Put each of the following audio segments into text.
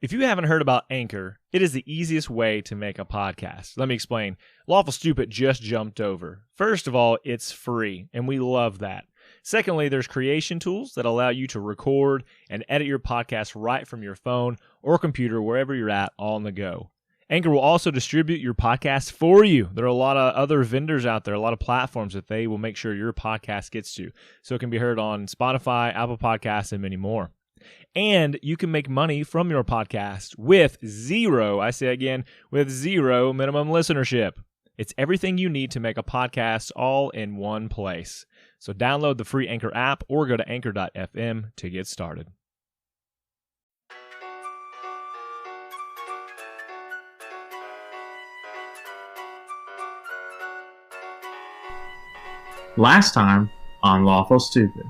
If you haven't heard about Anchor, it is the easiest way to make a podcast. Let me explain. Lawful Stupid just jumped over. First of all, it's free, and we love that. Secondly, there's creation tools that allow you to record and edit your podcast right from your phone or computer, wherever you're at, all on the go. Anchor will also distribute your podcast for you. There are a lot of other vendors out there, a lot of platforms that they will make sure your podcast gets to. So it can be heard on Spotify, Apple Podcasts, and many more. And you can make money from your podcast with zero minimum listenership. It's everything you need to make a podcast all in one place. So download the free Anchor app or go to anchor.fm to get started. Last time on Lawful Stupid.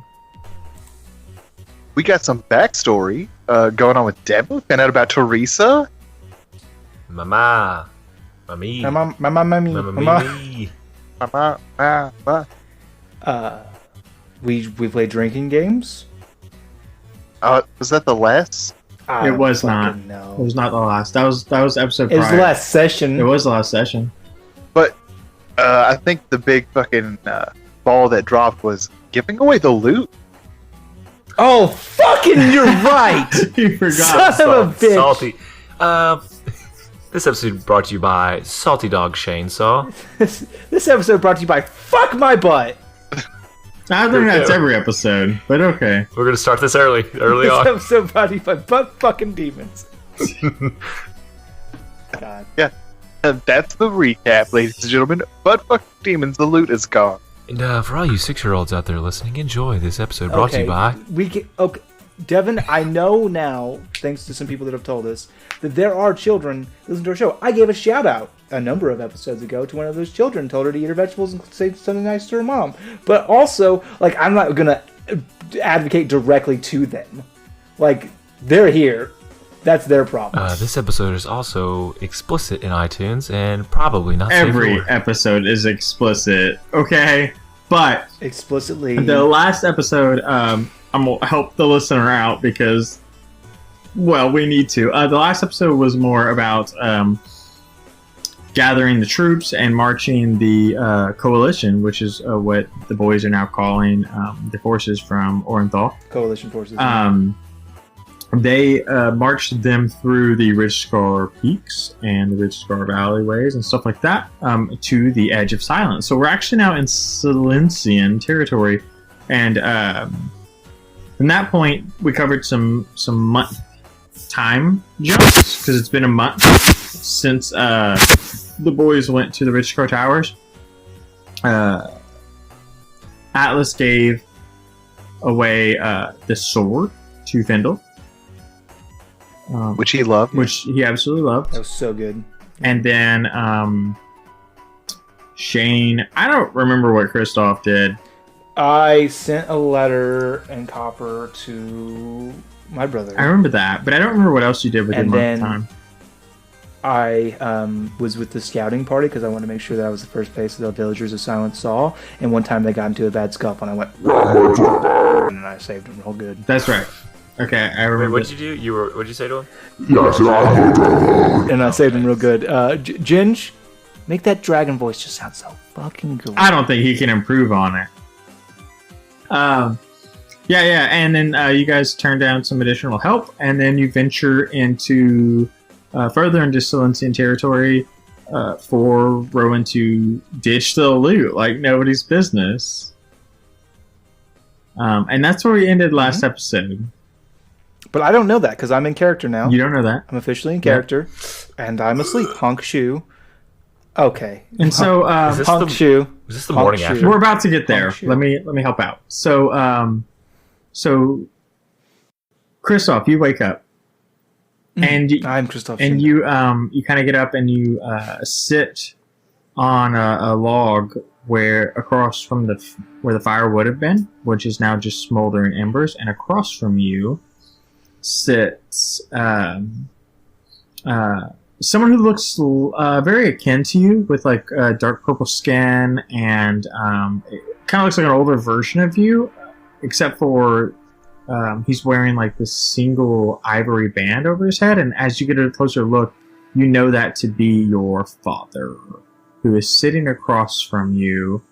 We got some backstory going on with Devin. We found out about Teresa. Mama. Mommy. We played drinking games. Was that the last? It was not. No. It was not the last. That was episode It was prior. the last session. It was the last session. But I think the big fucking ball that dropped was giving away the loot. Oh, fucking! You're right. You forgot. Son of a bitch. Salty. This episode brought to you by Salty Dog Chainsaw. This episode brought to you by Fuck My Butt. I think that's every episode, but okay. We're gonna start this early This on. episode brought to you by Butt Fucking Demons. God. Yeah. And that's the recap, ladies and gentlemen. But fuck demons, the loot is gone. And for all you 6-year-olds out there listening, enjoy this episode brought to you by. Okay, Devin, I know now, thanks to some people that have told us, that there are children that listen to our show. I gave a shout out a number of episodes ago to one of those children, told her to eat her vegetables and say something nice to her mom. But also, like, I'm not gonna advocate directly to them. Like, they're here. That's their problem. This episode is also explicit in iTunes and probably not safe for Every work. episode is explicit, okay? But Explicitly. the last episode, I'm gonna help the listener out because, well, we need to. The last episode was more about gathering the troops and marching the coalition, which is what the boys are now calling the forces from Orenthal. Coalition forces. They marched them through the Ridge Scar Peaks and the Ridge Scar Valleyways and stuff like that to the Edge of Silence. So we're actually now in Silencian territory, and from that point we covered some month time jumps because it's been a month since the boys went to the Ridge Scar Towers. Atlas gave away the sword to Fendel. Which he loved. Which he absolutely loved. That was so good. And then Shane, I don't remember what Kristoff did. I sent a letter and copper to my brother. I remember that, but I don't remember what else you did with him at the time. I was with the scouting party because I wanted to make sure that I was the first place the villagers of Silence saw. And one time they got into a bad scuffle, and I went, and I saved them real good. That's right. Okay, I remember. Wait, what'd you do? What'd you say to him? And I saved him real good. Ginge, make that dragon voice just sound so fucking good. I don't think he can improve on it. Yeah, and then you guys turn down some additional help, and then you venture into further into Silencian territory for Rowan to ditch the loot like nobody's business. And that's where we ended last episode. But I don't know that because I'm in character now. You don't know that. I'm officially in character, and I'm asleep. Honk shoe. Okay. And so honk shoe. Is this the morning after? We're about to get there. Let me help out. So Kristoff, you wake up. And I'm Kristoff. And you kind of get up and you sit on a log where across from where the fire would have been, which is now just smoldering embers, and across from you sits someone who looks very akin to you with like dark purple skin, and it kind of looks like an older version of you, except for he's wearing like this single ivory band over his head, and as you get a closer look, you know that to be your father, who is sitting across from you,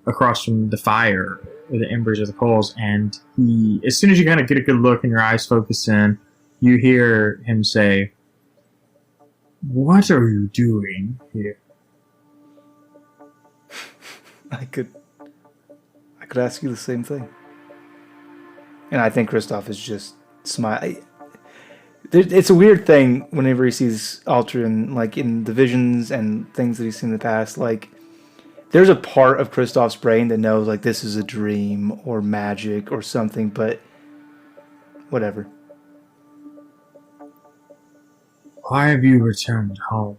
across from the fire, the embers of the coals, and he, as soon as you kind of get a good look and your eyes focus in, you hear him say, "What are you doing here?" I could ask you the same thing. And I think Kristoff is just smiling. It's a weird thing whenever he sees Aldrin, like in the visions and things that he's seen in the past. Like, there's a part of Kristoff's brain that knows, like, this is a dream or magic or something, but whatever. Why have you returned home?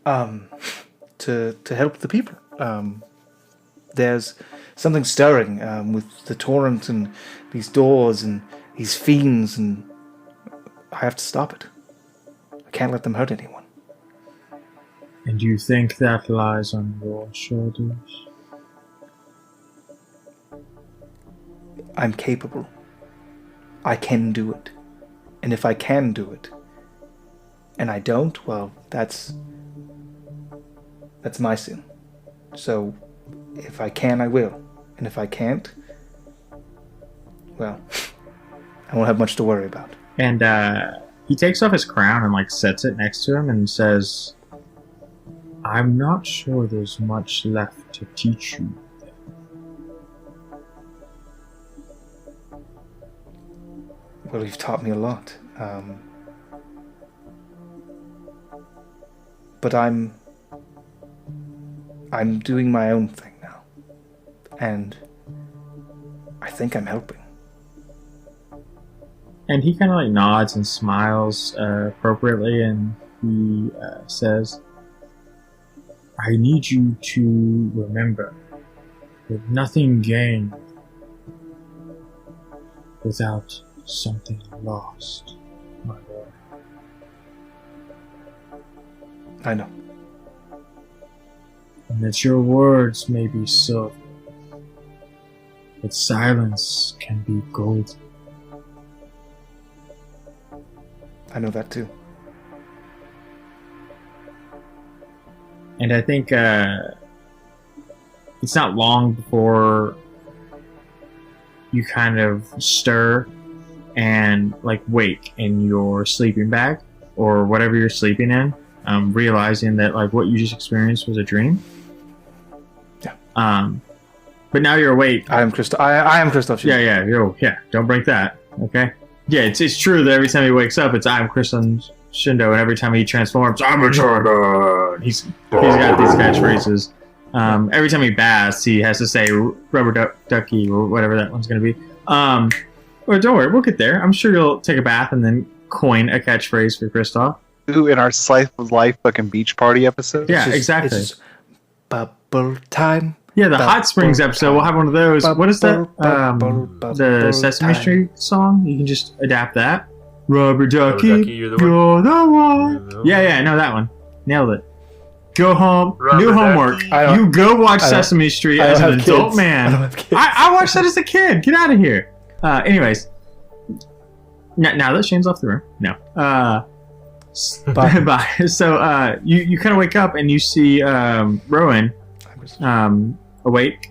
To help the people. There's something stirring with the torrent and these doors and these fiends, and I have to stop it. I can't let them hurt anyone. And you think that lies on your shoulders? I'm capable. I can do it. And if I can do it, and I don't, well, that's my sin. So, if I can, I will. And if I can't, well, I won't have much to worry about. And he takes off his crown and like sets it next to him and says, "I'm not sure there's much left to teach you." Well, you've taught me a lot. But I'm doing my own thing now. And I think I'm helping. And he kind of like nods and smiles appropriately, and he says, "I need you to remember that nothing gained without something lost, my boy." I know. And that your words may be silver, but silence can be golden. I know that too. And I think it's not long before you kind of stir and like wake in your sleeping bag or whatever you're sleeping in, realizing that like what you just experienced was a dream. Yeah. But now you're awake. I am Kristoff. I am Kristoff. Yeah. Don't break that. Okay. Yeah, it's true that every time he wakes up, it's "I'm Kristoff Shindo," and every time he transforms, "I'm a Jordan." He's got these catchphrases. Every time he baths, he has to say "rubber ducky" or whatever that one's going to be. Well, don't worry, we'll get there. I'm sure you'll take a bath and then coin a catchphrase for Kristoff. Ooh, in our Slice of Life fucking beach party episode? Yeah, exactly. It's just bubble time. Yeah, the Hot Springs episode, we'll have one of those. What is that? The Sesame Street song? You can just adapt that. Rubber ducky, you're the one. Yeah, no, that one. Nailed it. Go home. New homework. You go watch Sesame Street as an adult man. I watched that as a kid. Get out of here. Anyways. Now that Shane's off the room. No. Bye. So you kind of wake up and you see Rowan awake.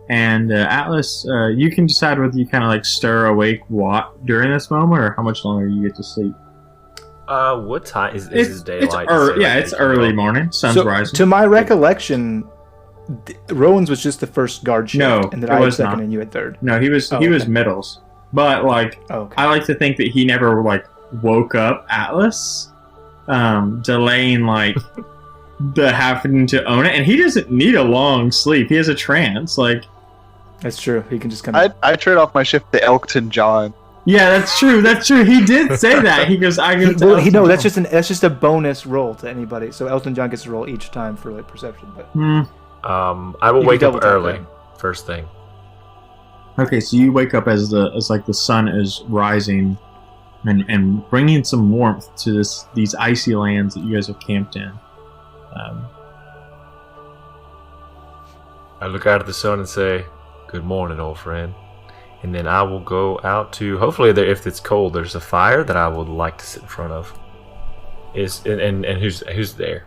And Atlas, you can decide whether you kind of like stir awake during this moment or how much longer you get to sleep. What time is it daylight? It's early morning. Sun's rising. To my recollection, Rowan's was just the first guard shift, and then I had second and you had third. No, he was middles. But like, I like to think that he never like woke up Atlas, delaying like the having to own it, and he doesn't need a long sleep. He has a trance. Like, that's true. He can just kind of. I trade off my shift to Elton John. Yeah, that's true. He did say that. He goes, "I go." That's just a bonus roll to anybody. So Elton John gets to roll each time for like perception. But I will wake up early. First thing. Okay, so you wake up as the sun is rising, and bringing some warmth to these icy lands that you guys have camped in. I look out at the sun and say, Good morning, old friend. And then I will go out to, hopefully there, if it's cold, there's a fire that I would like to sit in front of. And who's there?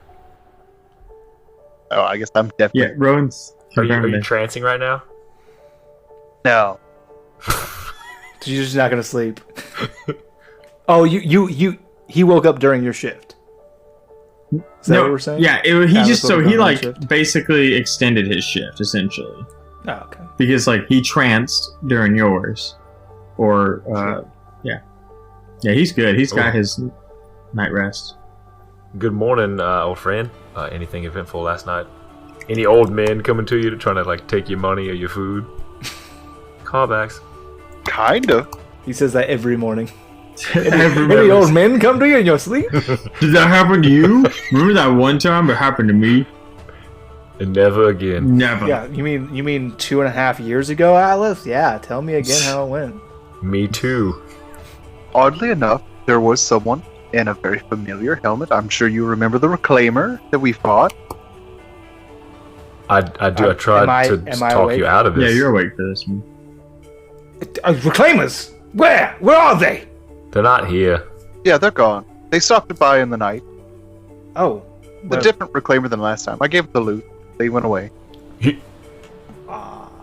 Oh, I guess I'm definitely... Yeah, Rowan's... Are you trancing right now? No. You're just not gonna sleep. Oh, he woke up during your shift. Is that what we're saying? Yeah, he basically extended his shift, essentially. Oh, okay. Because, like, he tranced during yours. Or, yeah. Yeah, he's good. He's got his night rest. Good morning, old friend. Anything eventful last night? Any old men coming to you to try to, like, take your money or your food? Callbacks. Kinda. He says that every morning. Any old men come to you in your sleep? Did that happen to you? Remember that one time it happened to me? And never again. Never. Yeah, you mean 2.5 years ago, Alice? Yeah, tell me again how it went. Me too. Oddly enough, there was someone in a very familiar helmet. I'm sure you remember the Reclaimer that we fought. I do. I tried to talk you out of this. Yeah, you're awake for this one. Reclaimers? Where? Where are they? They're not here. Yeah, they're gone. They stopped by in the night. Oh. A different Reclaimer than last time. I gave them the loot. They went away.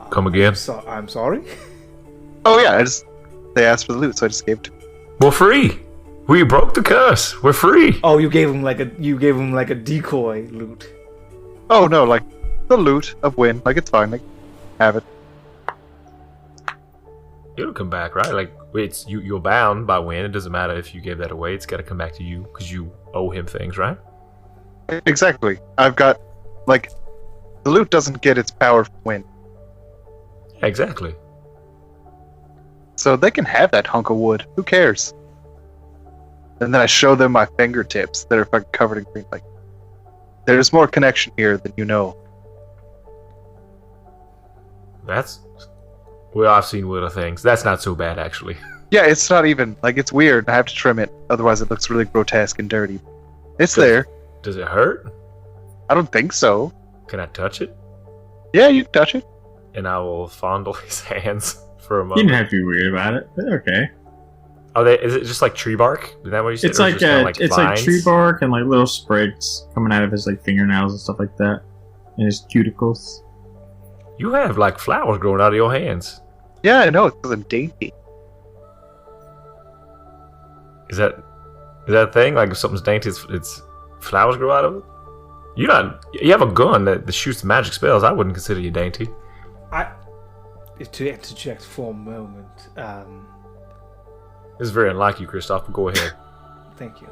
Come again? I'm sorry? Oh yeah, they asked for the loot, so I just gave it to them. We're free. We broke the curse. We're free. Oh, you gave him like a decoy loot. Oh no, like the loot of Win. Like it's fine. Like have it. It'll come back, right? Like you're bound by Win. It doesn't matter if you gave that away. It's got to come back to you because you owe him things, right? Exactly. I've got like the loot doesn't get its power from Win. Exactly. So they can have that hunk of wood. Who cares? And then I show them my fingertips that are fucking covered in green. Like, there's more connection here than you know. Well, I've seen weirder things. That's not so bad, actually. Yeah, it's not even like it's weird. I have to trim it, otherwise it looks really grotesque and dirty. It's there. Does it hurt? I don't think so. Can I touch it? Yeah, you can touch it. And I will fondle his hands for a moment. You didn't have to be weird about it. They're okay. Is it just like tree bark? Is that what you said? It's like like tree bark and like little sprigs coming out of his like fingernails and stuff like that, and his cuticles. You have like flowers growing out of your hands. Yeah, I know. It's because I'm dainty. Is that a thing? Like if something's dainty, it's flowers grow out of it. You have a gun that shoots magic spells. I wouldn't consider you dainty. To interject for a moment. This is very unlike you, Kristoff, but go ahead. Thank you.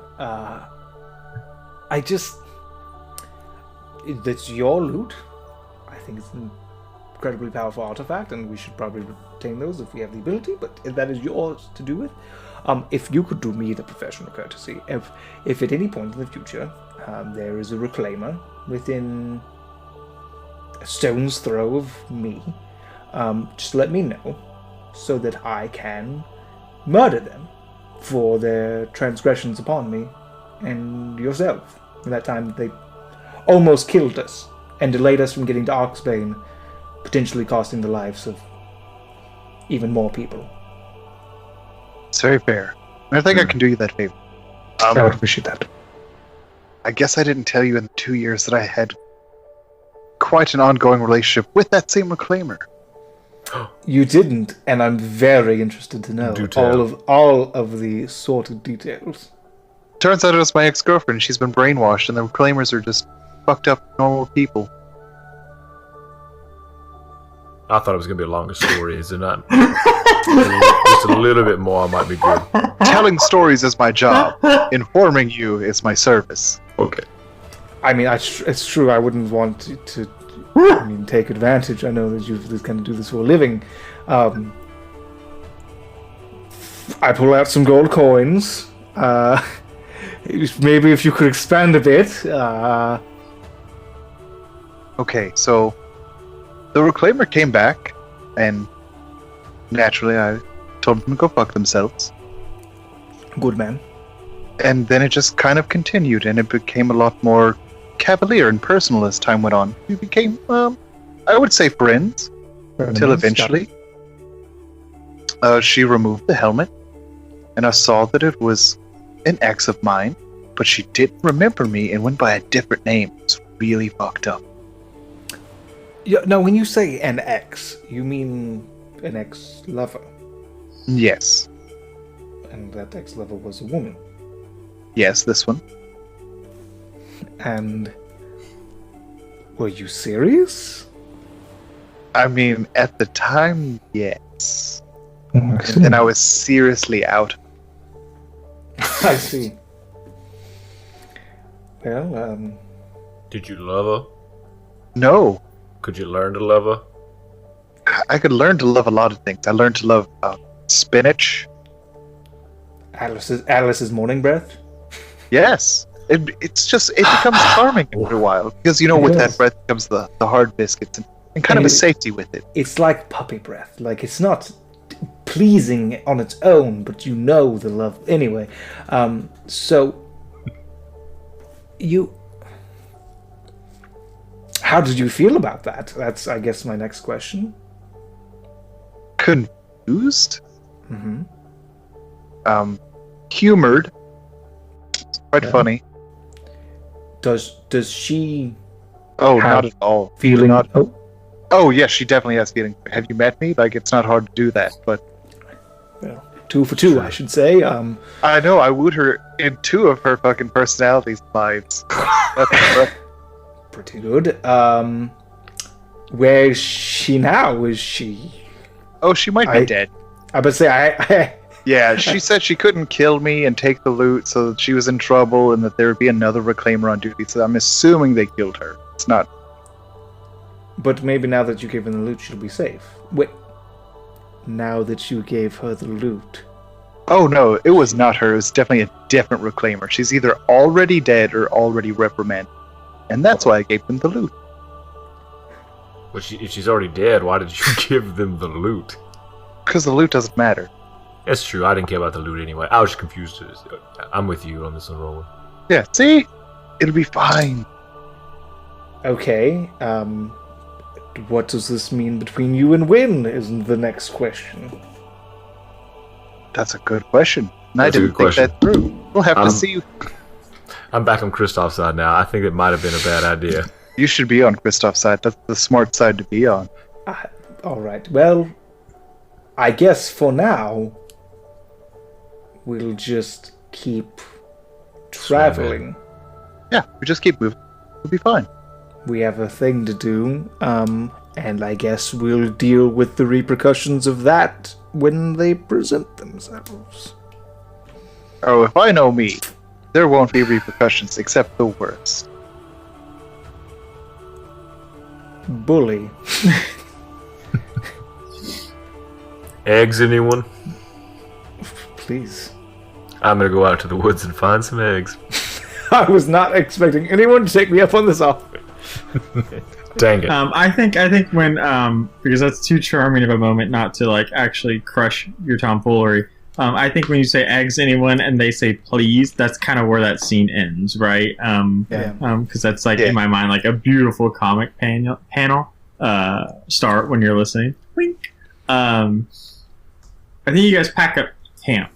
That's your loot. I think it's an incredibly powerful artifact, and we should probably retain those if we have the ability, but that is yours to do with. If you could do me the professional courtesy, if at any point in the future there is a Reclaimer within a stone's throw of me, just let me know so that I can murder them for their transgressions upon me and yourself. At that time they almost killed us and delayed us from getting to Oxbane, potentially costing the lives of even more people. It's very fair. I think I can do you that favor. I would appreciate that. I guess I didn't tell you in the 2 years that I had quite an ongoing relationship with that same Reclaimer. You didn't, and I'm very interested to know all of the sordid details. Turns out it was my ex-girlfriend. She's been brainwashed, and the Reclaimers are just fucked up normal people. I thought it was going to be a longer story. Is it not? Just a little bit more might be good. Telling stories is my job. Informing you is my service. Okay. I mean, it's true. I wouldn't want to take advantage. I know that you kind of do this for a living. I pull out some gold coins. Maybe if you could expand a bit. Okay, so the Reclaimer came back, and naturally I told them to go fuck themselves. Good man. And then it just kind of continued, and it became a lot more cavalier and personal as time went on. We became, I would say friends. Until eventually, she removed the helmet, and I saw that it was an ex of mine, but she didn't remember me and went by a different name. It's really fucked up. Yeah, no, when you say an ex, you mean an ex-lover. Yes. And that ex-lover was a woman. Yes, this one. And were you serious? I mean, at the time, yes. I And then I was seriously out. I see. Well, Did you love her? No. Could you learn to love her? I could learn to love a lot of things. I learned to love spinach. Alice's morning breath? Yes. It becomes charming after a while. Because, with that breath comes the hard biscuits and kind of a safety with it. It's like puppy breath. Like, it's not pleasing on its own, but you know the love. Anyway, so you... How did you feel about that? That's, I guess, my next question. Confused? Mm-hmm. Humored. Quite funny. Does she Oh, have not at all. feeling? Not. Oh, Oh, yes, she definitely has feeling. Have you met me? Like, it's not hard to do that, but... well, 2 for 2, I should say. I know, I wooed her in 2 of her fucking personality slides. That's Pretty good. Where is she now? Is she... Oh, she might be dead. I would say I Yeah, she said she couldn't kill me and take the loot, so that she was in trouble and that there would be another reclaimer on duty, so I'm assuming they killed her. It's not... But maybe now that you gave her the loot, she'll be safe. Wait. Now that you gave her the loot. Oh, no, it was not her. It was definitely a different reclaimer. She's either already dead or already reprimanded. And that's why I gave them the loot. But if she's already dead, why did you give them the loot? Because the loot doesn't matter. That's true. I didn't care about the loot anyway. I was just confused. I'm with you on this one, Roland. Yeah, see? It'll be fine. Okay, what does this mean between you and Wynn, isn't the next question. That's a good question. And I That's a didn't good think that through. We'll have to see. I'm back on Kristoff's side now. I think it might have been a bad idea. You should be on Kristoff's side. That's the smart side to be on. Alright, well, I guess for now, we'll just keep traveling. Yeah, we just keep moving. We'll be fine. We have a thing to do, and I guess we'll deal with the repercussions of that when they present themselves. Oh, if I know me, there won't be repercussions except the worst. Bully. Eggs, anyone? Please. I'm gonna go out to the woods and find some eggs. I was not expecting anyone to take me up on this offer. Dang it. I think when because that's too charming of a moment not to like actually crush your tomfoolery. I think when you say eggs anyone and they say please, that's kind of where that scene ends, right? Because that's like in my mind like a beautiful comic panel start when you're listening. Wink. I think you guys pack up camp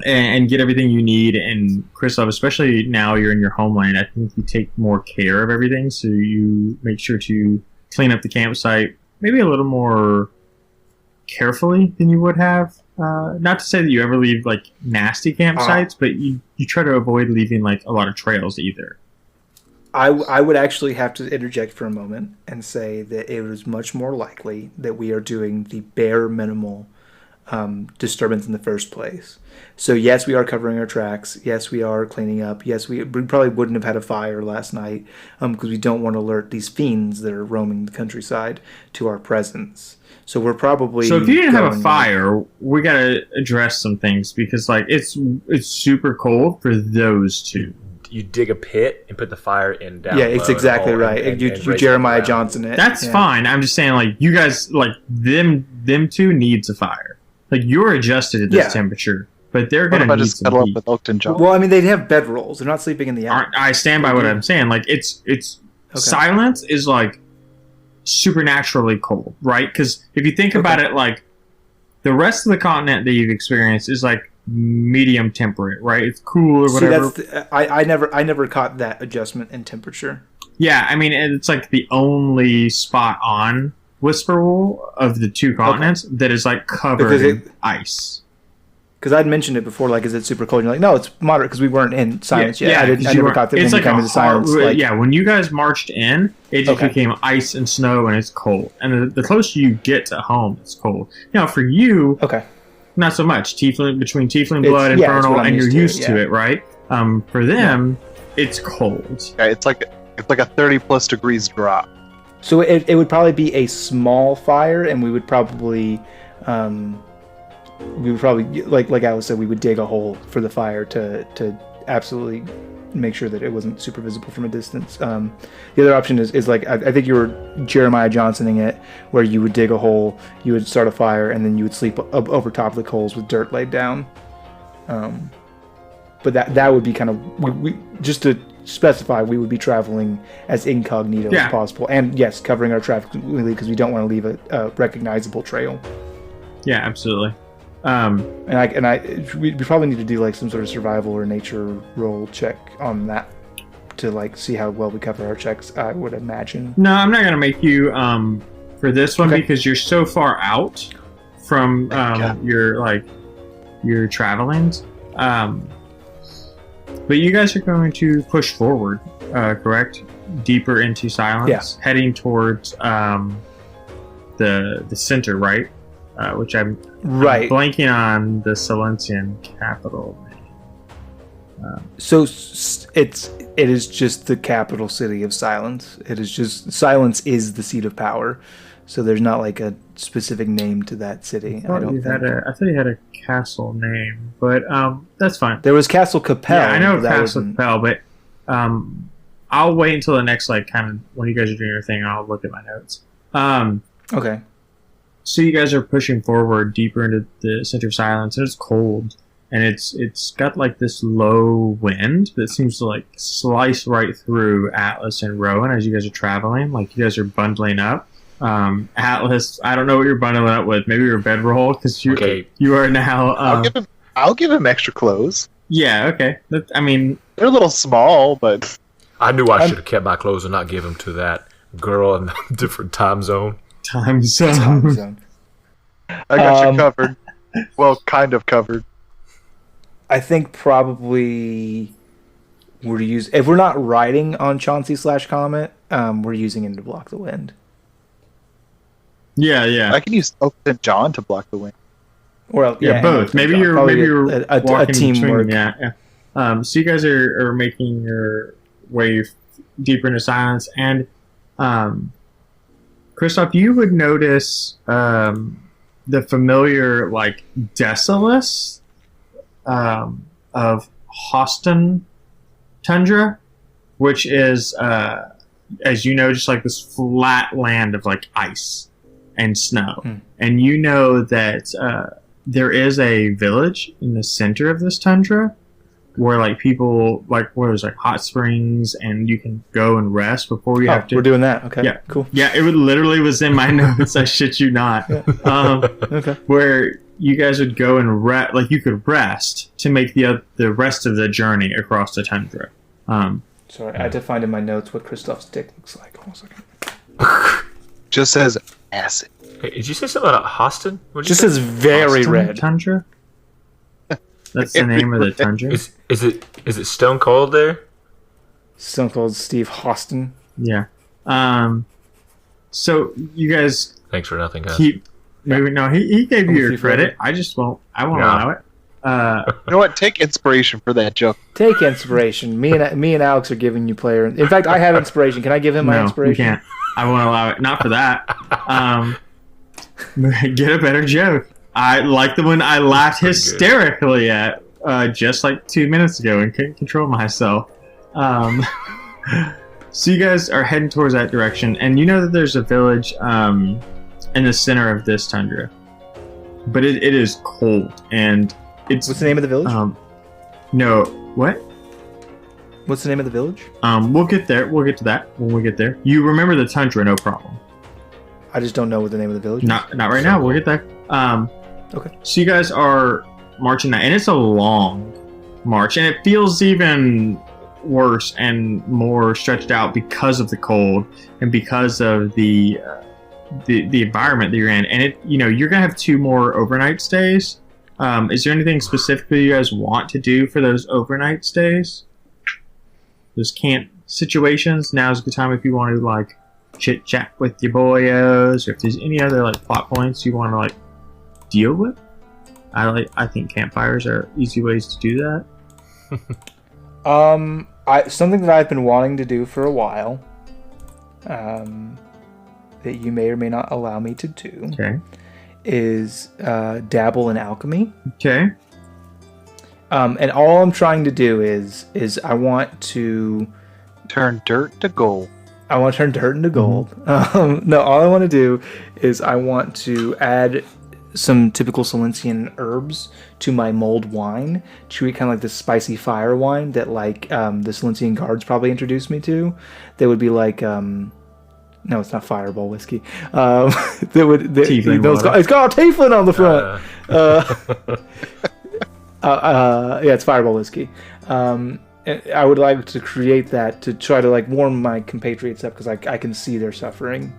and get everything you need. And Kristoff, especially now you're in your homeland, I think you take more care of everything. So you make sure to clean up the campsite maybe a little more carefully than you would have. Not to say that you ever leave like nasty campsites, but you try to avoid leaving like a lot of trails either. I would actually have to interject for a moment and say that it is much more likely that we are doing the bare minimal disturbance in the first place. So yes, we are covering our tracks. Yes, we are cleaning up. Yes, we probably wouldn't have had a fire last night because we don't want to alert these fiends that are roaming the countryside to our presence. So we're probably... So if you didn't have a fire, we got to address some things because like it's super cold for those two. You dig a pit and put the fire in down. Yeah, it's exactly right. And you Jeremiah Johnson it. That's fine. I'm just saying, like, you guys, like, them two needs a fire. Like, you're adjusted at this temperature, but they're going to need some heat. With Elton John? Well, I mean, they'd have bedrolls. They're not sleeping in the attic. I stand by what I'm saying. Like, it's silence is, like, supernaturally cold, right? Because if you think about it, like the rest of the continent that you've experienced is like medium temperate, right? It's cool or whatever. See, I never caught that adjustment in temperature. Yeah, I mean, it's like the only spot on Whisperwool of the two continents that is like covered in ice. Because I'd mentioned it before, like, is it super cold? And you're like, no, it's moderate because we weren't in silence yet. I never got that when you came into silence. Yeah, when you guys marched in, it just became ice and snow and it's cold. And the closer you get to home, it's cold. Now, for you, not so much. Between Tiefling blood, Infernal, and you're used to it, right? For them, it's cold. Yeah, it's like a 30+ degrees drop. So it would probably be a small fire, and we would probably like Alice said, we would dig a hole for the fire to absolutely make sure that it wasn't super visible from a distance. The other option is like I think you were Jeremiah Johnsoning it, where you would dig a hole, you would start a fire, and then you would sleep up over top of the coals with dirt laid down. But that would be kind of we just to specify, we would be traveling as incognito as possible, and yes, covering our traffic completely because we don't want to leave a recognizable trail. Yeah, absolutely. We probably need to do like some sort of survival or nature roll check on that to like see how well we cover our checks, I would imagine. No, I'm not gonna make you for this one because you're so far out from your travelings. But you guys are going to push forward, correct? Deeper into silence, heading towards the center, right? Which I'm blanking on the Silencian capital. So it is just the capital city of Silence. It is just Silence is the seat of power. So there's not like a specific name to that city. I thought you had a castle name, but that's fine. There was Castle Capel. Yeah, I know Castle Capel, but I'll wait until the next when you guys are doing your thing. I'll look at my notes. Okay. So you guys are pushing forward deeper into the center of Silence, and it's cold, and it's got like this low wind that seems to like slice right through Atlas and Rowan as you guys are traveling. Like you guys are bundling up. Atlas, I don't know what you're bundling up with. Maybe your bedroll because you are now. I'll give him extra clothes. Yeah. Okay. I mean, they're a little small, but I knew I should have kept my clothes and not give them to that girl in a different time zone. Time zone. I got you covered. Well, kind of covered. I think probably if we're not riding on Chauncey/Comet, we're using him to block the wind. Yeah. I can use St. John to block the wind. Well, both. Maybe you're a teamwork. Yeah. So you guys are making your way deeper into Silence, and Kristoff, you would notice the familiar like Decimus of Hosston Tundra, which is as you know, just like this flat land of like ice and snow. And you know that there is a village in the center of this tundra where like people where there's like hot springs and you can go and rest before you have to. We're doing that. Okay. Yeah. Cool. Yeah, it literally was in my notes. I shit you not. Okay. Where you guys would go and you could rest to make the rest of the journey across the tundra. Sorry, I had to find in my notes what Kristoff's dick looks like. Hold on a second. Just says acid. Hey, did you say something about Hosston? Just says very Hosston red. Tundra? That's the name of the tundra? Is it stone cold there? Stone Cold Steve Hosston. Yeah. So you guys Thanks for nothing, guys. maybe no, he gave you your credit. I won't allow it. You know what? Take inspiration for that joke. Take inspiration. Me and Alex are giving you player. In fact, I have inspiration. Can I give him my inspiration? You can't. I won't allow it. Not for that. Get a better joke. I like the one I laughed hysterically at just like 2 minutes ago and couldn't control myself. So you guys are heading towards that direction, and you know that there's a village in the center of this tundra, but it is cold, and it's. What's the name of the village? No, what? What's the name of the village? We'll get there. We'll get to that when we get there. You remember the tundra, no problem. I just don't know what the name of the village is. Not right now. We'll get there. Okay. So you guys are marching that, and it's a long march, and it feels even worse and more stretched out because of the cold and because of the environment that you're in. And you're gonna have 2 more overnight stays. Is there anything specifically you guys want to do for those overnight stays? Those camp situations. Now's a good time if you want to like chit chat with your boyos, or if there's any other like plot points you want to like deal with. I think campfires are easy ways to do that. Something that I've been wanting to do for a while, that you may or may not allow me to do, Okay. is dabble in alchemy. Okay. And all I'm trying to do is I want to Turn dirt to gold. I want to turn dirt into gold. No, all I want to do is I want to add some typical Silencian herbs to my mulled wine to create kind of like this spicy fire wine that like the Silencian guards probably introduced me to. They would be like, no, it's not Fireball whiskey. It's got Tiefling on the front. Yeah, it's Fireball whiskey. I would like to create that to try to like warm my compatriots up because I can see their suffering.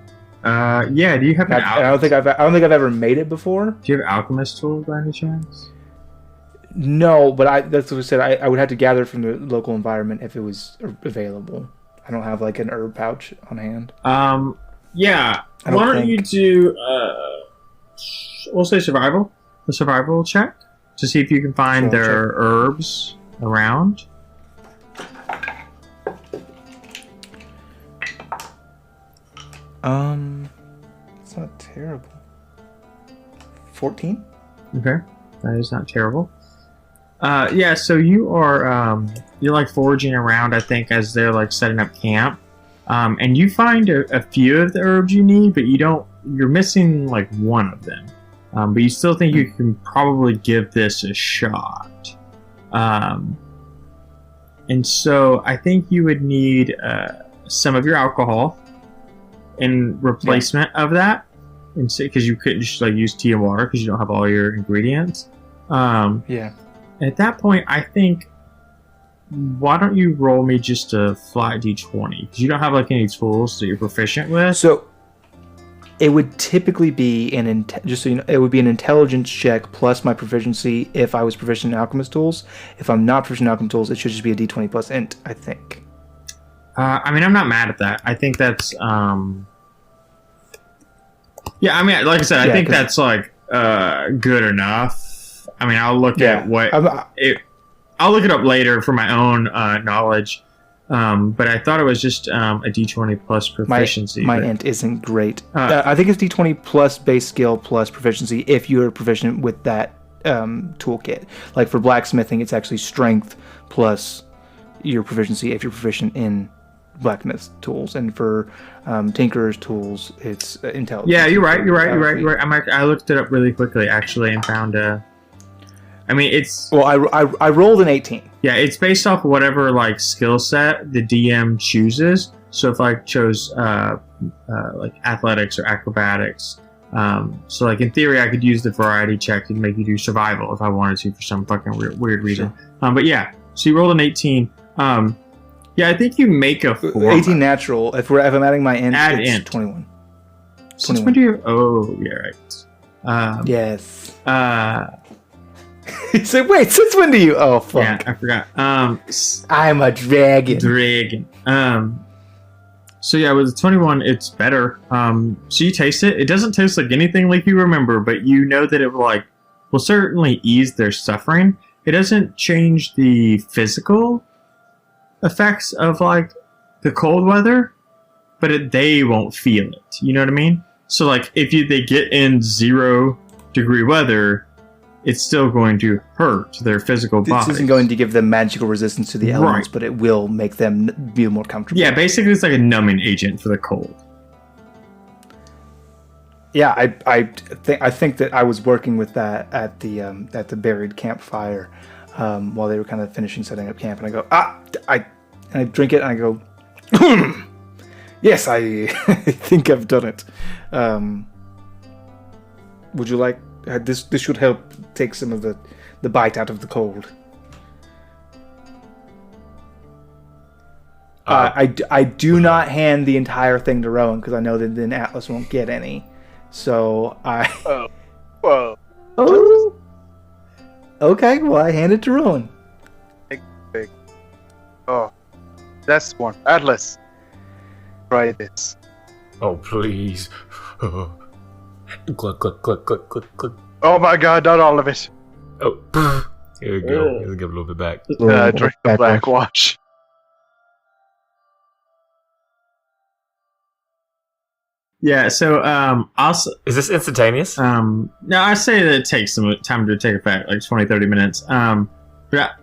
Yeah. Do you have? I don't think I've ever made it before. Do you have alchemist tools by any chance? No, but that's what I said. I would have to gather from the local environment if it was available. I don't have like an herb pouch on hand. Yeah. Why don't you do? We'll say survival. A survival check to see if you can find their herbs around. It's not terrible. 14? Okay, that is not terrible. Yeah, so you are you're like foraging around, I think, as they're like setting up camp, and you find a few of the herbs you need, but you're missing like one of them, but you still think you can probably give this a shot, and so I think you would need some of your alcohol in replacement of that, and because you couldn't just like use tea and water because you don't have all your ingredients. Yeah. At that point, I think, why don't you roll me just a flat d20? Because you don't have like any tools that you're proficient with. So it would typically be just so you know, it would be an intelligence check plus my proficiency if I was proficient in alchemist tools. If I'm not proficient in alchemist tools, it should just be a d20 plus int, I think. I mean, I'm not mad at that. I think that's yeah, I mean, like I said, I think that's like good enough. I mean, I'll look at I'll look it up later for my own knowledge. But I thought it was just a d20 plus proficiency. My int isn't great. I think it's d20 plus base skill plus proficiency if you're proficient with that toolkit. Like for blacksmithing, it's actually strength plus your proficiency if you're proficient in blacksmith tools, and for tinkerer's tools, it's intelligence. Yeah, you're right. I looked it up really quickly actually and found I mean, it's I rolled an 18. Yeah, it's based off whatever like skill set the DM chooses. So if I chose like athletics or acrobatics, so like in theory I could use the variety check to make you do survival if I wanted to for some fucking weird reason. Sure. But yeah, so you rolled an 18. Yeah, I think you make a 4. 18 natural. If I'm adding my int, it's int. 21. Since when do you? Oh, yeah, right. Yes. He said, "Wait, since when do you?" Oh, fuck! Yeah, I forgot. I'm a dragon. So yeah, with the 21, it's better. So you taste it. It doesn't taste like anything like you remember, but you know that it will certainly ease their suffering. It doesn't change the physical effects of like the cold weather, but they won't feel it. You know what I mean? So like if they get in 0-degree weather, it's still going to hurt their physical bodies. This isn't going to give them magical resistance to the elements, but it will make them feel more comfortable. Yeah, basically it's like a numbing agent for the cold. Yeah, I think that I was working with that at the buried campfire while they were kind of finishing setting up camp, and I go I drink it and I go, Yes, I think I've done it. Would you like this? This should help take some of the bite out of the cold. I do not hand the entire thing to Rowan because I know that then Atlas won't get any. So I. Whoa. Oh. Okay, well I hand it to Rowan. Big. Oh, that's one. Atlas, try this. Oh, please. Cluck, cluck, cluck, cluck, cluck, cluck. Oh my God, not all of it. Oh, here we go. Let's give a little bit back. Drink the black wash. Yeah, so Is this instantaneous? no, I say that it takes some time to take effect, like 20-30 minutes. But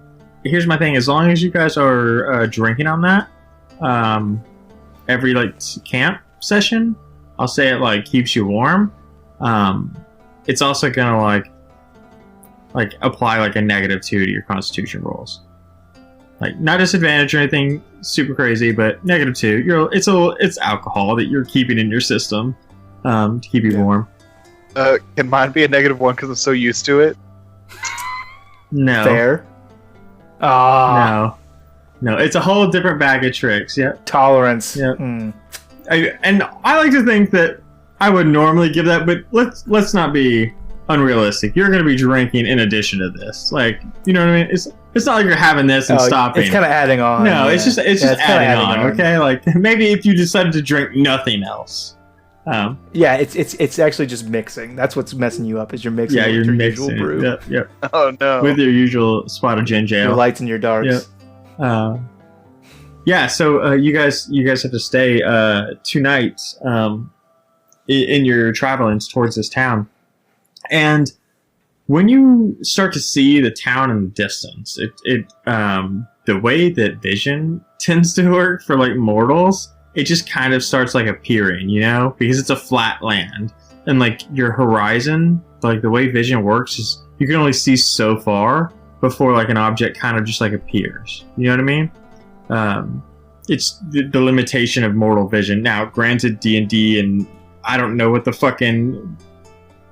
here's my thing: as long as you guys are drinking on that, every like camp session, I'll say it like keeps you warm. It's also gonna like apply like a -2 to your Constitution rolls. Like not disadvantage or anything super crazy, but -2. It's alcohol that you're keeping in your system to keep you warm. Can mine be a -1 because I'm so used to it? No, Fair. no, it's a whole different bag of tricks. Yeah, Tolerance. Yeah. Mm. and I like to think that I would normally give that, but let's not be unrealistic. You're going to be drinking in addition to this, like you know what I mean. It's not like you're having this and stopping. It's kind of adding on. No, yeah. it's just adding on. Okay, like maybe if you decided to drink nothing else. Yeah, it's actually just mixing. That's what's messing you up. Is you're mixing. Yeah, with you're your mixing. usual brew. Yep. Oh no. With your usual spot of ginger Your ale. lights and your darks. Yep. Yeah. So you guys have to stay 2 nighs in your travelings towards this town, and when you start to see the town in the distance, the way that vision tends to work for like mortals, it just kind of starts like appearing, you know, because it's a flat land and like your horizon, like the way vision works is you can only see so far before like an object kind of just like appears. You know what I mean? It's the limitation of mortal vision. Now, granted, D&D and I don't know what the fucking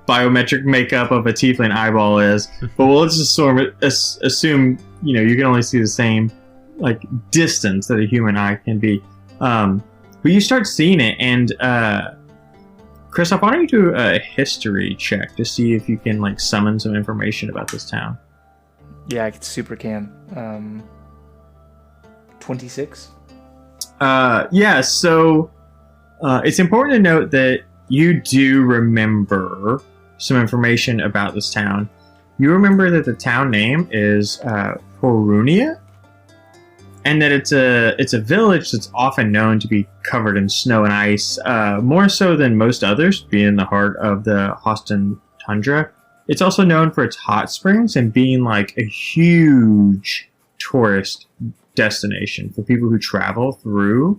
biometric makeup of a tiefling eyeball is, but let's just assume you know you can only see the same like distance that a human eye can be. But you start seeing it, and Kristoff, why don't you do a history check to see if you can like summon some information about this town? Yeah, I super can. 26. Yeah. So it's important to note that you do remember some information about this town. You remember that the town name is Porunia, and that it's a village that's often known to be covered in snow and ice, more so than most others, being in the heart of the Hosston Tundra. It's also known for its hot springs and being like a huge tourist destination for people who travel through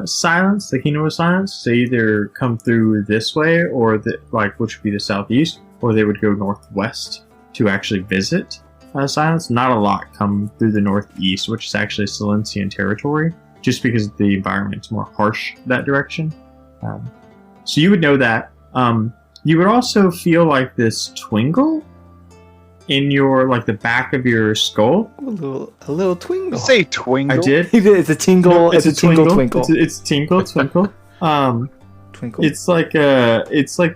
Silence, the Kingdom of Silence. They either come through this way, or which would be the southeast, or they would go northwest to actually visit Silence. Not a lot come through the northeast, which is actually Silencian territory, just because the environment's more harsh that direction. So you would know that. You would also feel like this twingle in your like the back of your skull. A little twingle. Say twinkle. I did. It's a tingle. No, it's a tingle twinkle. It's tinkle twinkle. Twinkle. It's like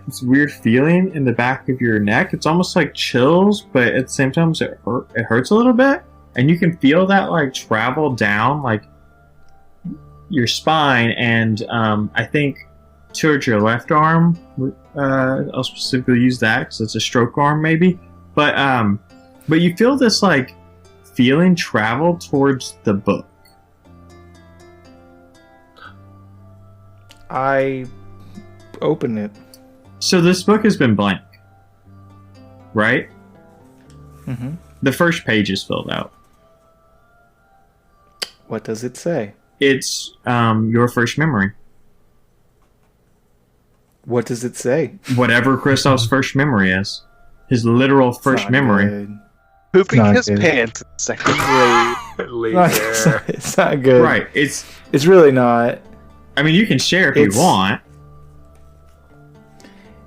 this weird feeling in the back of your neck. It's almost like chills, but at the same time it hurts a little bit, and you can feel that like travel down like your spine, and I think towards your left arm. I'll specifically use that because it's a stroke arm, maybe. But you feel this like feeling travel towards the book. I open it. So this book has been blank, right? Mm-hmm. The first page is filled out. What does it say? It's your first memory. What does it say? Whatever Kristoff's first memory is. His literal first memory. Good. Pooping Not his good. pants in second grade. Leave It's there. it's not good. Right. It's It's really not. I mean, you can share if you want.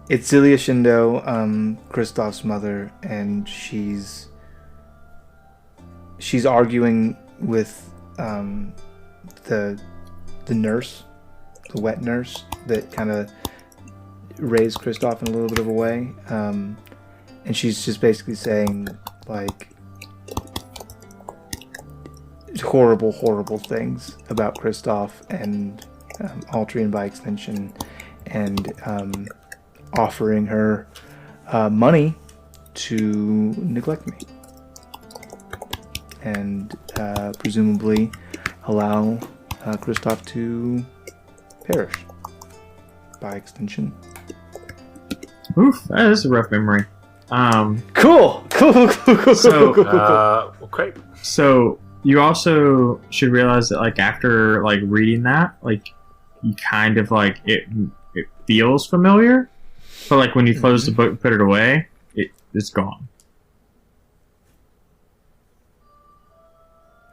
It's Zelia Shindo, Kristoff's mother, and she's arguing with the nurse, the wet nurse that kind of raised Kristoff in a little bit of a way, and she's just basically saying like horrible things about Kristoff and Altrian by extension, and offering her money to neglect me and presumably allow Kristoff to perish by extension. Oof, that is a rough memory. Cool. So, okay. So you also should realize that, like, after like reading that, like, you kind of like it feels familiar, but like when you close the book and put it away, it's gone.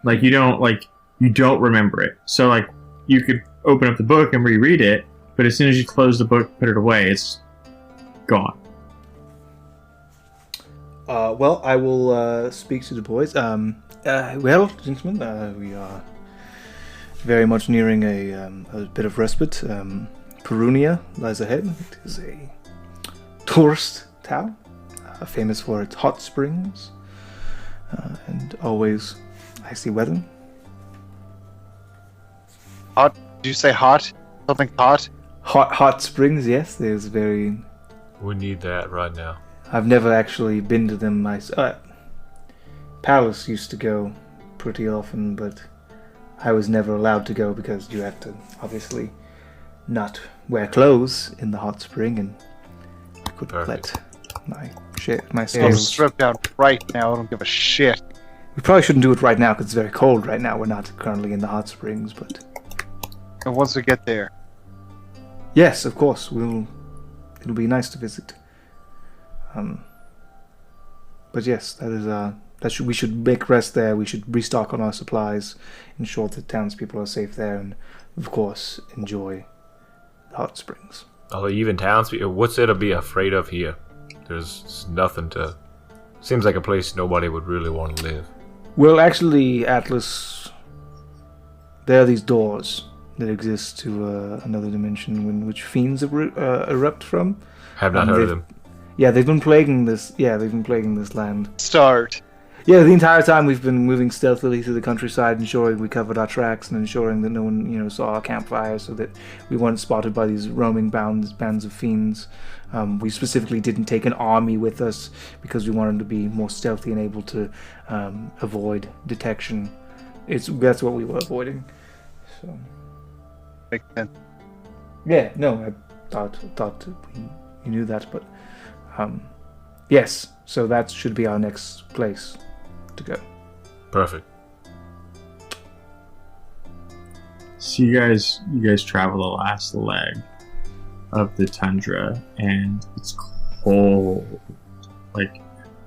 Like you don't remember it. So like you could open up the book and reread it, but as soon as you close the book, put it away, it's gone. Well, I will speak to the boys. Well, gentlemen, we are very much nearing a bit of respite. Perunia lies ahead. It is a tourist town, famous for its hot springs and always icy weather. Hot? Did you say hot? Something hot? Hot springs, yes. There's very... We need that right now. I've never actually been to them myself. Palace used to go pretty often, but I was never allowed to go because you have to obviously not wear clothes in the hot spring, and I couldn't let my I'll scales. strip down right now. I don't give a shit. We probably shouldn't do it right now because it's very cold right now. We're not currently in the hot springs, but And once we get there, yes, of course, it'll be nice to visit. But yes, we should make rest there. We should restock on our supplies, ensure that townspeople are safe there, and of course enjoy the hot springs. Oh, even townspeople. What's there to be afraid of here? There's nothing to. Seems like a place nobody would really want to live. Well, actually, Atlas, there are these doors that exist to another dimension in which fiends erupt from. Have not heard of them. Yeah, they've been plaguing this. Yeah, they've been plaguing this land. start. Yeah, the entire time we've been moving stealthily through the countryside, ensuring we covered our tracks and ensuring that no one, saw our campfire, so that we weren't spotted by these roaming bands of fiends. We specifically didn't take an army with us because we wanted to be more stealthy and able to avoid detection. That's what we were avoiding. So. Makes sense. Yeah, no, I thought you knew that, but yes. So that should be our next place to go. Perfect. So you guys travel the last leg of the tundra, and it's cold. Like,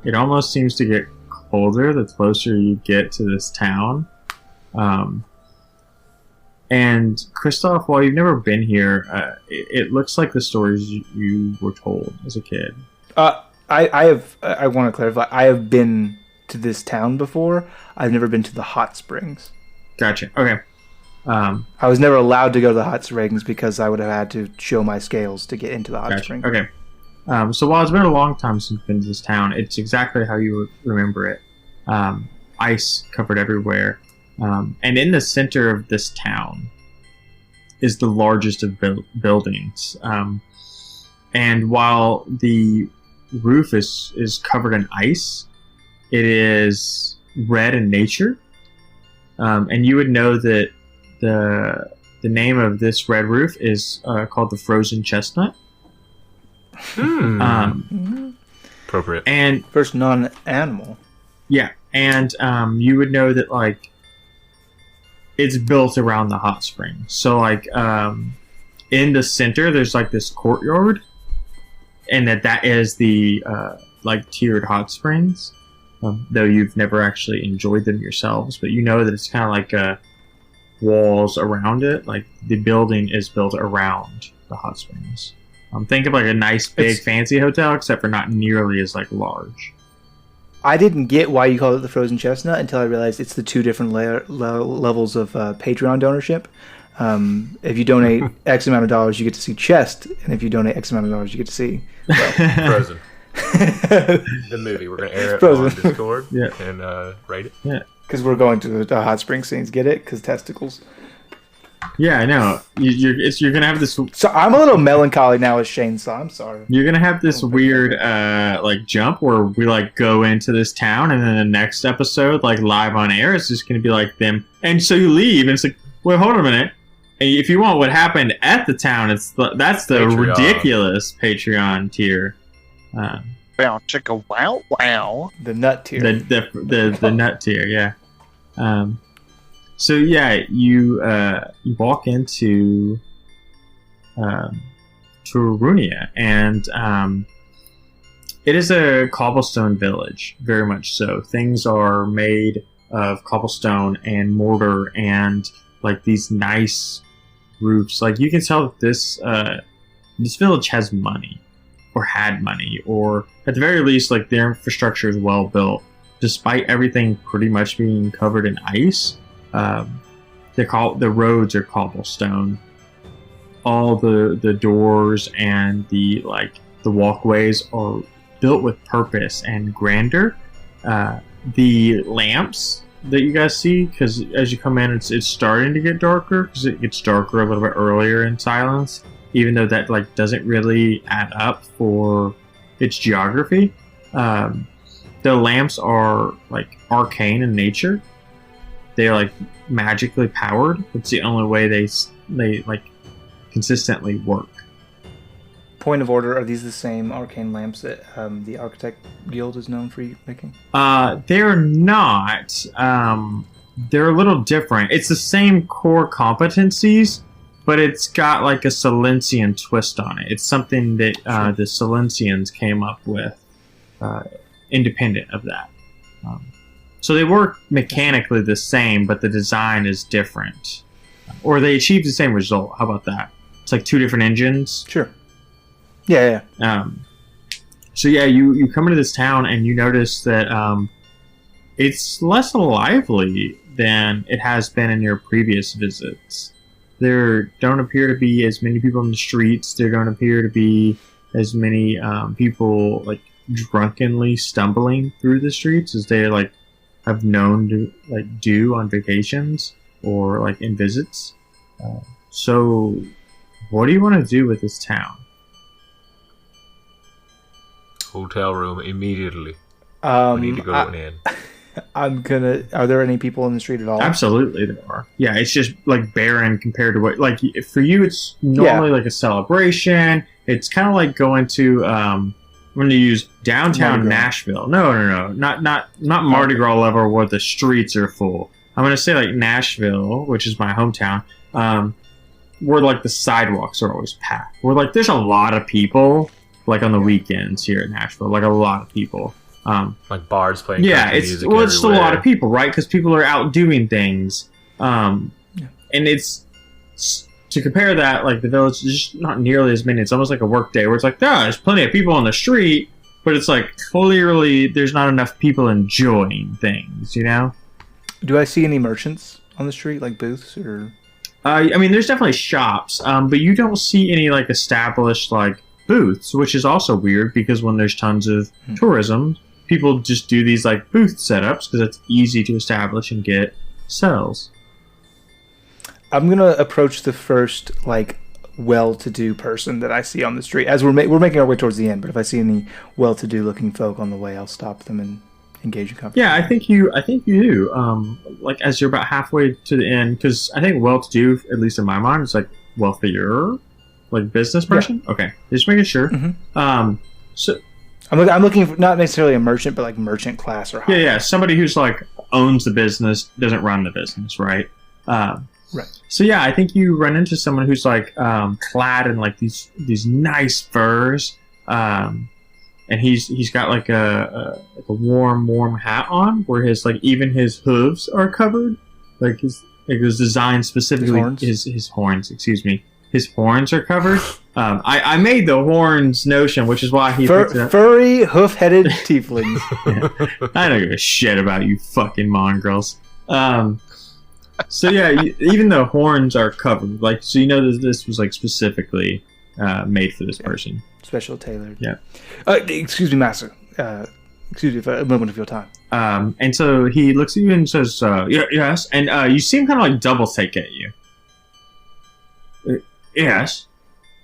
it almost seems to get colder the closer you get to this town. And Kristoff, while you've never been here, it looks like the stories you were told as a kid. I want to clarify. I have been to this town before. I've never been to the hot springs. Gotcha. Okay. I was never allowed to go to the hot springs because I would have had to show my scales to get into the hot Gotcha. springs. Okay. So while it's been a long time since you've been to this town, it's exactly how you remember it. Ice covered everywhere. And in the center of this town is the largest of buildings. And while the roof is covered in ice, it is red in nature. And you would know that the name of this red roof is called the Frozen Chestnut. Appropriate. And First non-animal. yeah, and you would know that, like, it's built around the hot spring. So, like, in the center, there's like this courtyard, and that is the like tiered hot springs. Though you've never actually enjoyed them yourselves, but you know that it's kind of like walls around it. Like the building is built around the hot springs. Think of like a nice big fancy hotel, except for not nearly as like large. I didn't get why you called it the Frozen Chestnut until I realized it's the two different levels of Patreon donorship. If you donate X amount of dollars, you get to see Chest, and if you donate X amount of dollars, you get to see Frozen. The movie. We're going to air it on Discord and rate it. Yeah. Because we're going to the hot spring scenes. Get it? Because testicles. Yeah, I know. You're gonna have this. So I'm a little melancholy now as Shane saw. I'm sorry. You're gonna have this weird like jump where we like go into this town, and then the next episode, like live on air, it's just gonna be like them. And so you leave, and it's like, wait, hold on a minute. And if you want what happened at the town, that's the Patreon. Ridiculous Patreon tier. Wow, chicka, wow, wow. The nut tier. The nut tier, yeah. So yeah, you walk into Turunia, and it is a cobblestone village, very much so. Things are made of cobblestone and mortar, and like these nice roofs. Like you can tell that this village has money, or had money, or at the very least, like their infrastructure is well built, despite everything pretty much being covered in ice. The roads are cobblestone. All the doors and the walkways are built with purpose and grandeur. The lamps that you guys see, because as you come in, it's starting to get darker, because it gets darker a little bit earlier in Silence, even though that like doesn't really add up for its geography. The lamps are like arcane in nature. They are like magically powered. It's the only way they like consistently work. Point of order: are these the same arcane lamps that the Architect Guild is known for making? They're not. They're a little different. It's the same core competencies, but it's got like a Silencian twist on it. It's something that the Silencians came up with, independent of that. So they work mechanically the same, but the design is different. Or they achieve the same result. How about that? It's like two different engines. Sure. Yeah. So yeah, you come into this town and you notice that it's less lively than it has been in your previous visits. There don't appear to be as many people in the streets. There don't appear to be as many people like drunkenly stumbling through the streets as they like have known to like do on vacations or like in visits. So what do you want to do with this town? Hotel room immediately. We need to go in. Are there any people in the street at all? Absolutely there are. Yeah, it's just like barren compared to what, like for you it's normally like a celebration. It's kind of like going to I'm going to use downtown Nashville. No. Not Mardi Gras level where the streets are full. I'm going to say like Nashville, which is my hometown, where like the sidewalks are always packed. Where like there's a lot of people like on the weekends here in Nashville. Like a lot of people. Like bars playing music it's just a lot of people, right? Because people are out doing things. And it's... To compare that, like the village is just not nearly as many. It's almost like a work day where it's like, there's plenty of people on the street, but it's like clearly there's not enough people enjoying things, you know? Do I see any merchants on the street, like booths or? I mean, there's definitely shops, but you don't see any like established like booths, which is also weird because when there's tons of tourism, people just do these like booth setups because it's easy to establish and get sales. I'm gonna approach the first like well-to-do person that I see on the street as we're making our way towards the end. But if I see any well-to-do looking folk on the way, I'll stop them and engage in conversation. Yeah, I think you do. Like as you're about halfway to the end, because I think well-to-do, at least in my mind, is like wealthier, like business person. Yeah. Okay, just making sure. Mm-hmm. So I'm looking for not necessarily a merchant, but like merchant class or higher. Yeah, somebody who's like owns the business, doesn't run the business, right? Right. So yeah, I think you run into someone who's like clad in like these nice furs, and he's got like a warm hat on, where his like even his hooves are covered, like It was designed specifically. His horns? His horns. Excuse me. His horns are covered. I made the horns notion, which is why he picked it up. Furry, hoof-headed tieflings. Yeah. I don't give a shit about you fucking mongrels. So yeah, even the horns are covered. Like, so you know this was like specifically made for this person. Special tailored. Yeah. Excuse me, master. Excuse me for a moment of your time. And so he looks at you and says, yes. And you see him kind of like double take at you. Yes.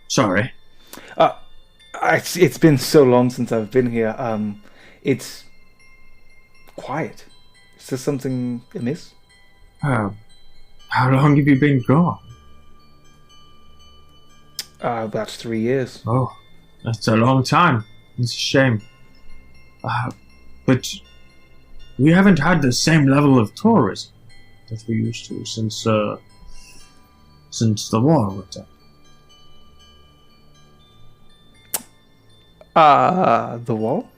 Sorry. It's been so long since I've been here. It's quiet. Is there something amiss? How long have you been gone? About 3 years. Oh, that's a long time. It's a shame. But we haven't had the same level of tourism that we used to since the war went up. The wall?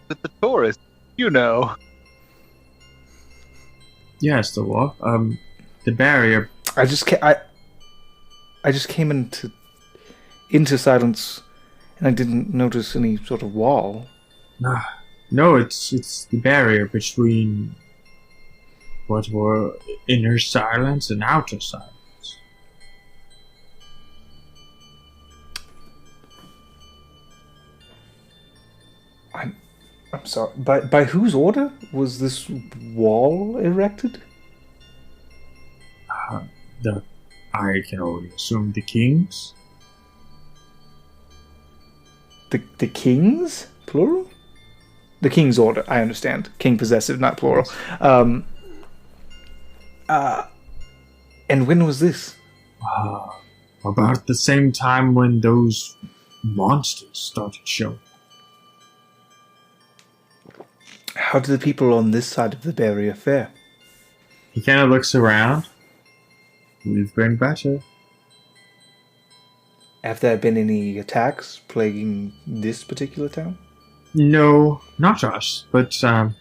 With the tourists, you know. Yes, the war. The barrier. I just came into silence, and I didn't notice any sort of wall. No, it's the barrier between what were inner silence and outer silence. I'm sorry. By whose order was this wall erected? I can only assume the kings. The kings, plural. The king's order. I understand. King possessive, not plural. And when was this? About the same time when those monsters started showing. How do the people on this side of the barrier fare? He kind of looks around. We've been better. Have there been any attacks plaguing this particular town? No, not us, but I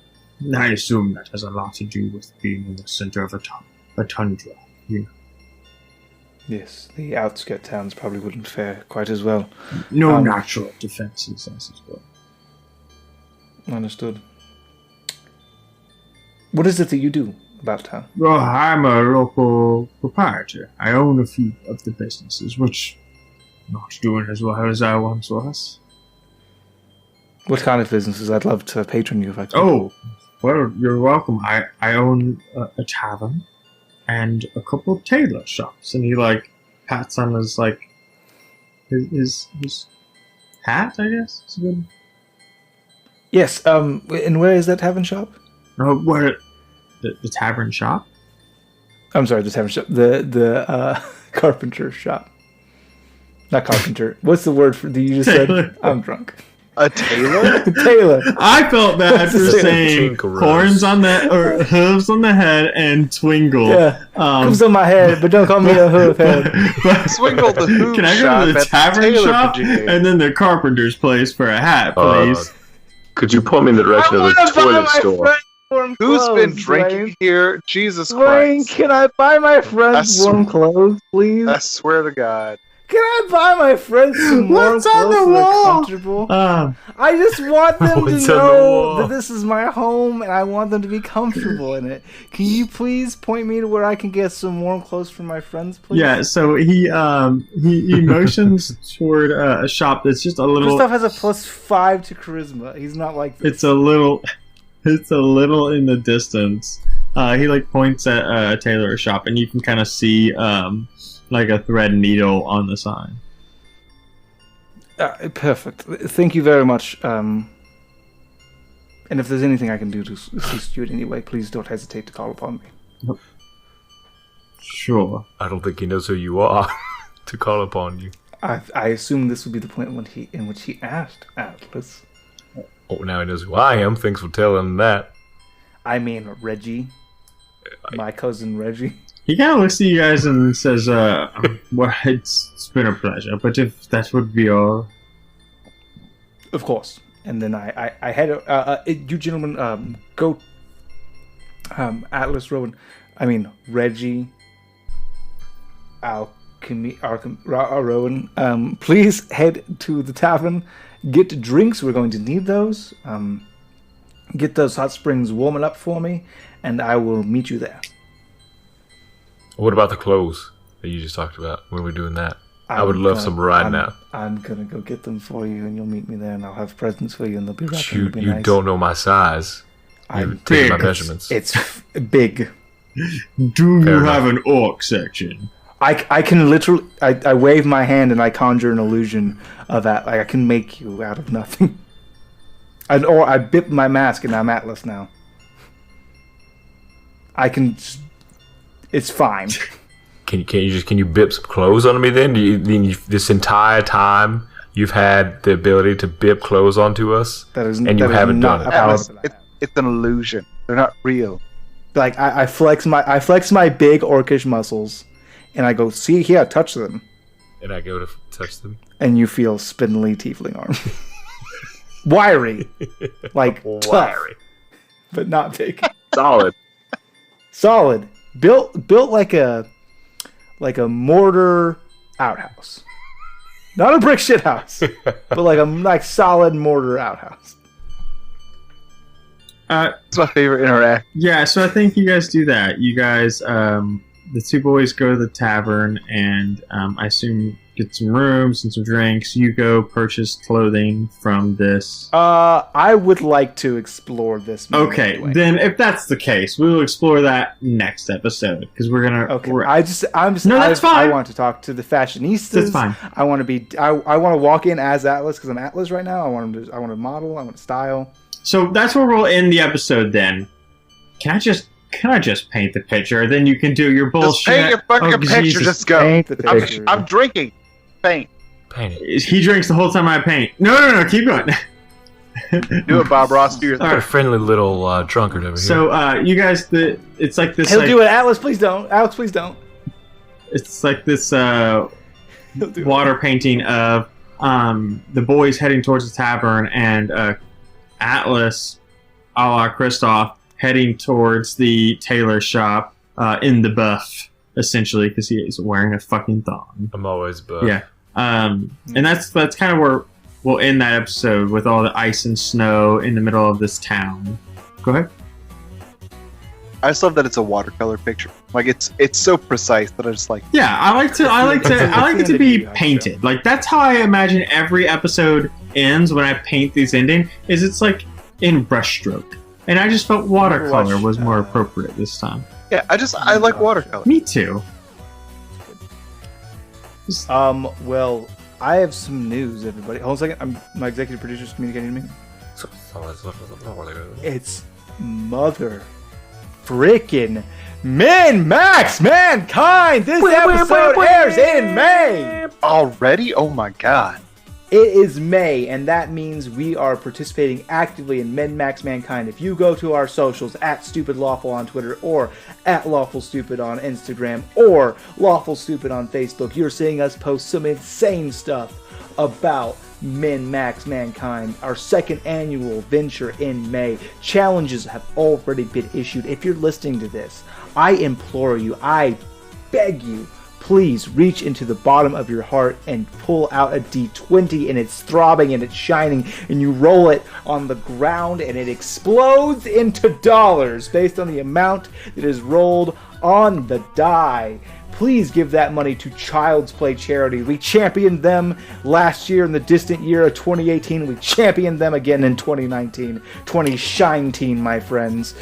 assume that has a lot to do with being in the center of a tundra. Yeah. Yes, the outskirt towns probably wouldn't fare quite as well. No natural defenses, as it were. Understood. What is it that you do about town? Well, I'm a local proprietor. I own a few of the businesses, which not doing as well as I once was. What kind of businesses? I'd love to patron you if I could. Oh, well, you're welcome. I own a tavern and a couple of tailor shops, and he like pats on his like his hat. I guess it's good. Yes. And where is that tavern shop? Where the tavern shop? I'm sorry, the tavern shop. The carpenter shop. Not carpenter. What's the word for that you just Tailor. said? I'm drunk. A tailor? Tailor. I felt bad for Tailor. saying horns on the or hooves on the head and twingle. Yeah. Hooves on my head, but don't call me a hoof head. Swingle the hoof Can I go shop to the at the tavern tailor shop brigade. and then the carpenter's place for a hat, please? Could you point me in the direction of the toilet store? Who's been drinking here? Jesus Wayne, Christ. can I buy my friends warm clothes, please? I swear to God. Can I buy my friends some warm What's clothes on the so they're wall? comfortable? I just want them to What's on the know wall? that this is my home and I want them to be comfortable in it. Can you please point me to where I can get some warm clothes for my friends, please? Yeah, so he motions toward a shop that's just a little. Kristoff has a +5 to charisma. He's not like this. It's a little in the distance. He like points at a tailor shop, and you can kind of see like a thread needle on the sign. Perfect. Thank you very much. And if there's anything I can do to assist you in any way, please don't hesitate to call upon me. Sure. I don't think he knows who you are to call upon you. I assume this would be the point in which he asked Atlas. Oh, now he knows who I am. Thanks for telling him that. I mean Reggie. My cousin Reggie. He kind of looks at you guys and says, well, it's been a pleasure, but if that would be all. Of course. And then I had you gentlemen go Atlas, Rowan, Reggie, Rowan, please head to the tavern, get drinks. We're going to need those. Get those hot springs warming up for me, and I will meet you there. What about the clothes that you just talked about? When we're doing that, I would love some right now. I'm gonna go get them for you, and you'll meet me there, and I'll have presents for you, and they'll be wrapped. You nice. don't know my size. I'm taking my measurements. It's big. Do you have an orc section? I can literally. I wave my hand and I conjure an illusion of that. Like I can make you out of nothing. Or I bip my mask and I'm Atlas now. I can. It's fine. Can you bip some clothes on me then? This entire time you've had the ability to bip clothes onto us, and you haven't done it. It's an illusion. They're not real. Like I flex my big orcish muscles, and I go, see here, touch them. And I go to touch them, and you feel spindly tiefling arm, wiry, like tough, but not big. Solid. Built like a mortar outhouse, not a brick shit house, but like solid mortar outhouse. It's my favorite interact. Yeah, so I think you guys do that. You guys, the two boys go to the tavern and I assume get some rooms and some drinks. You go purchase clothing from this. I would like to explore this. Okay, anyway. Then if that's the case, we will explore that next episode because we're gonna. Okay, I'm just. No, that's fine. I want to talk to the fashionistas. That's fine. I want to be. I want to walk in as Atlas because I'm Atlas right now. I want to model. I want to style. So that's where we'll end the episode. Then, can I just paint the picture? Then you can do your bullshit. Just paint your fucking picture. Jesus. Just go. Paint the picture. I'm drinking. Paint it. He drinks the whole time I paint. No, keep going. Do it, Bob Ross. Do your thing. A friendly little drunkard over here. So, you guys, it's like this. He'll do it. Atlas, please don't. Alex, please don't. It's like this water painting of the boys heading towards the tavern and Atlas, a la Kristoff, heading towards the tailor shop in the buff, essentially, because he is wearing a fucking thong. I'm always buff. Yeah. And that's kind of where we'll end that episode with all the ice and snow in the middle of this town. Go ahead. I just love that it's a watercolor picture. Like it's so precise that I just like. Yeah, I like it to be painted. Like that's how I imagine every episode ends when I paint these ending. Is it's like in brushstroke, and I just felt watercolor was more appropriate this time. Yeah, I like watercolor. Me too. Well, I have some news, everybody. Hold on a second. My executive producer's communicating to me. It's mother frickin' MinMaxMankind! This episode airs in May! Already? Oh my god. It is May, and that means we are participating actively in MinMaxMankind. If you go to our socials, at StupidLawful on Twitter, or at LawfulStupid on Instagram, or LawfulStupid on Facebook, you're seeing us post some insane stuff about MinMaxMankind, our second annual venture in May. Challenges have already been issued. If you're listening to this, I implore you, I beg you, please reach into the bottom of your heart and pull out a D20, and it's throbbing and it's shining, and you roll it on the ground and it explodes into dollars based on the amount that is rolled on the die. Please give that money to Child's Play charity. We championed them last year in the distant year of 2018. We championed them again in 2019. 2019, my friends.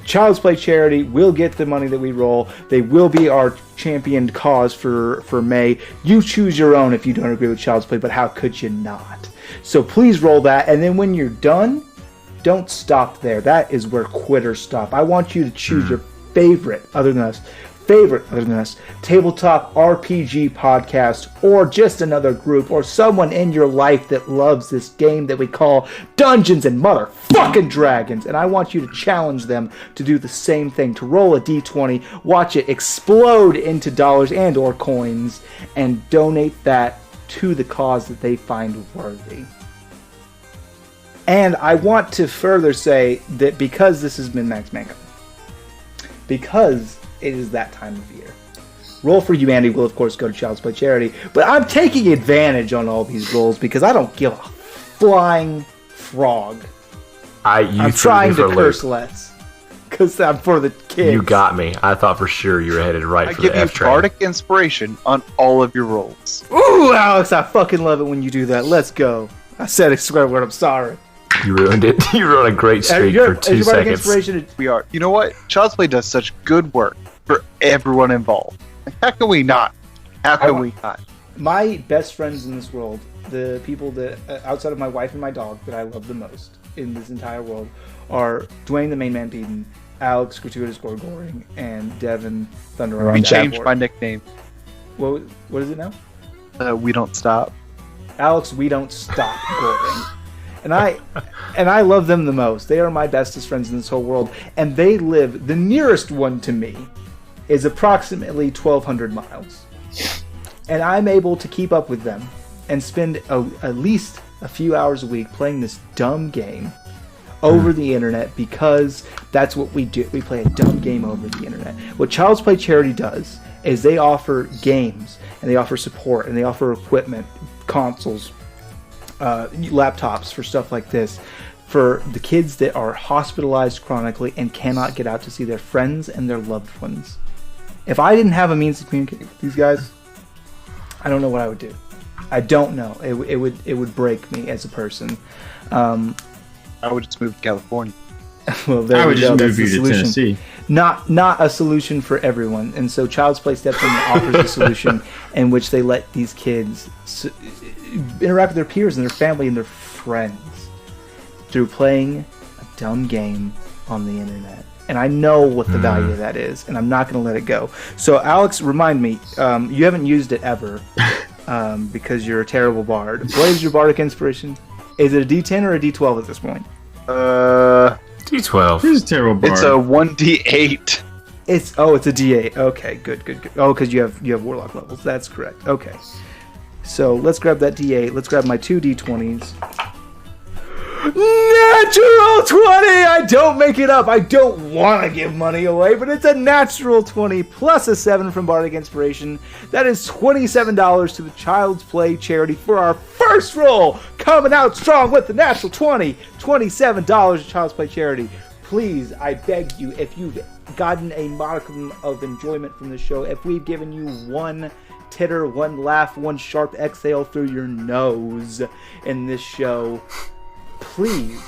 Child's Play charity will get the money that we roll. They will be our championed cause for May. You choose your own if you don't agree with Child's Play, but how could you not? So please roll that, and then when you're done, don't stop there. That is where quitters stop. I want you to choose your favorite, other than us, tabletop RPG podcast, or just another group, or someone in your life that loves this game that we call Dungeons and Motherfucking Dragons, and I want you to challenge them to do the same thing, to roll a d20, watch it explode into dollars and or coins, and donate that to the cause that they find worthy. And I want to further say that because this has been MinMaxMankind, because it is that time of year. Roll for Humanity will, of course, go to Child's Play Charity, but I'm taking advantage on all these rolls because I don't give a flying frog. I'm trying to curse less because I'm for the kids. You got me. I thought for sure you were headed right for the F I give you train. bardic inspiration on all of your rolls. Ooh, Alex, I fucking love it when you do that. Let's go. I said a swear word. I'm sorry. You ruined it. You ruined a great streak for 2 seconds. We are. You know what? Child's Play does such good work for everyone involved. Like, how can we not? How can we not? My best friends in this world, the people that, outside of my wife and my dog, that I love the most in this entire world, are Dwayne the Main Man Peden, Alex Gratuitous Gorgoring, and Devin Thunder. We changed my nickname. What is it now? We Don't Stop. Alex, We Don't Stop Goring. And I love them the most. They are my bestest friends in this whole world, and they live. The nearest one to me is approximately 1,200 miles, and I'm able to keep up with them and spend at least a few hours a week playing this dumb game over the internet because that's what we do. We play a dumb game over the internet. What Child's Play Charity does is they offer games, and they offer support, and they offer equipment, consoles, laptops for stuff like this for the kids that are hospitalized chronically and cannot get out to see their friends and their loved ones. If I didn't have a means to communicate with these guys, I don't know what I would do. I don't know. It would break me as a person. I would just move to California. Well, there I would we go. just That's move the you to solution. Tennessee. Not a solution for everyone, and so Child's Play steps in and offers a solution in which they let these kids interact with their peers and their family and their friends through playing a dumb game on the internet. And I know what the value of that is, and I'm not going to let it go. So, Alex, remind me, you haven't used it ever because you're a terrible bard. What is your bardic inspiration? Is it a D10 or a D12 at this point? D12. This is a terrible bard. It's a 1d8. It's a D8. Okay, good. Oh, because you have warlock levels. That's correct. Okay. So let's grab that D8. Let's grab my 2 D20s. Natural 20! I don't make it up. I don't want to give money away, but it's a natural 20 plus a 7 from Bardic Inspiration. That is $27 to the Child's Play Charity for our first roll. Coming out strong with the natural 20. $27 to Child's Play Charity. Please, I beg you, if you've gotten a modicum of enjoyment from the show, if we've given you one titter, one laugh, one sharp exhale through your nose in this show, please.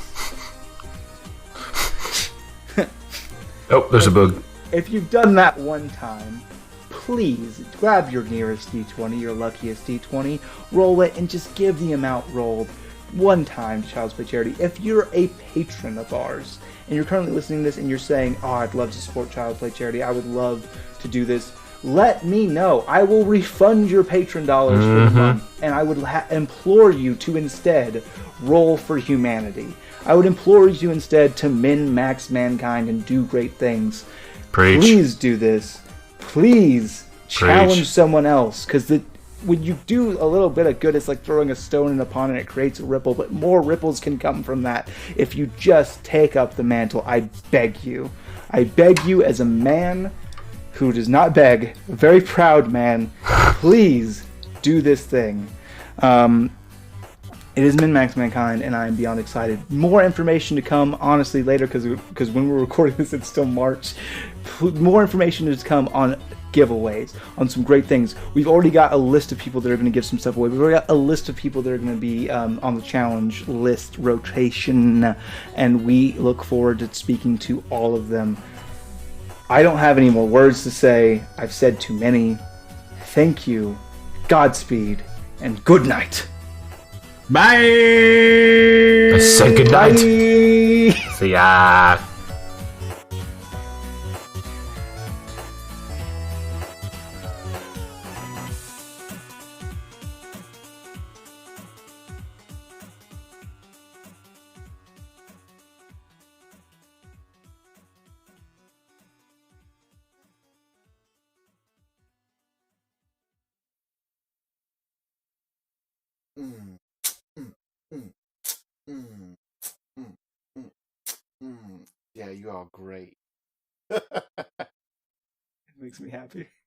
Oh, there's a bug. If you've done that one time, please grab your nearest D20, your luckiest D20, roll it, and just give the amount rolled one time to Child's Play Charity. If you're a patron of ours, and you're currently listening to this and you're saying, oh, I'd love to support Child's Play Charity, I would love to do this, let me know. I will refund your patron dollars for the month, and I would implore you to instead roll for humanity. I would implore you instead to MinMaxMankind and do great things. Preach. Please do this. Please challenge someone else, because when you do a little bit of good, it's like throwing a stone in a pond and it creates a ripple, but more ripples can come from that if you just take up the mantle. I beg you. I beg you as a man who does not beg, a very proud man, please do this thing. It is MinMaxMankind, and I am beyond excited. More information to come, honestly, later, because when we're recording this, it's still March. More information to come on giveaways, on some great things. We've already got a list of people that are going to give some stuff away. We've already got a list of people that are going to be on the challenge list rotation, and we look forward to speaking to all of them. I don't have any more words to say. I've said too many. Thank you, Godspeed, and good night. Bye! Say good night. Bye. See ya. Yeah, you all great. makes me happy.